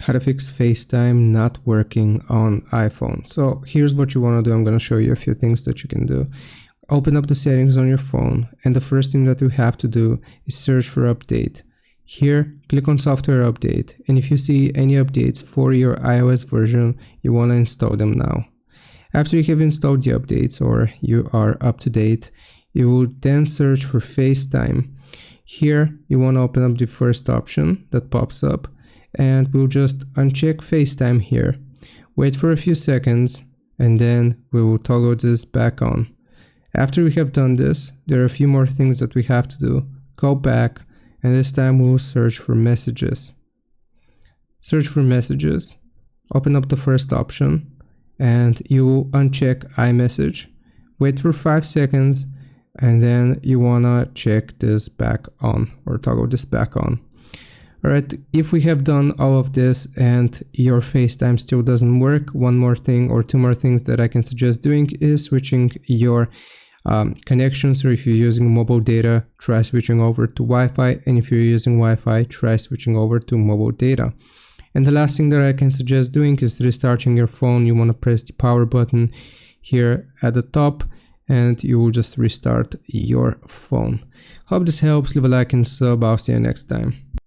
how to fix FaceTime not working on iPhone. So here's what you want to do. I'm going to show you a few things that you can do. Open up the settings on your phone, and the first thing that you have to do is search for update. Here, click on software update, and if you see any updates for your iOS version, you want to install them now. After you have installed the updates or you are up to date, you will then search for FaceTime. Here, you want to open up the first option that pops up, and we'll just uncheck FaceTime here. Wait for a few seconds, and then we will toggle this back on. After we have done this, there are a few more things that we have to do. Go back, and this time we will search for messages. Search for messages, open up the first option, and you will uncheck iMessage. Wait for 5 seconds, and then you wanna check this back on or toggle this back on. Alright, if we have done all of this and your FaceTime still doesn't work, one more thing or two more things that I can suggest doing is switching your connection. So if you're using mobile data, try switching over to Wi-Fi, and if you're using Wi-Fi, try switching over to mobile data. And the last thing that I can suggest doing is restarting your phone. You want to press the power button here at the top, and you will just restart your phone. Hope this helps. Leave a like and sub. I'll see you next time.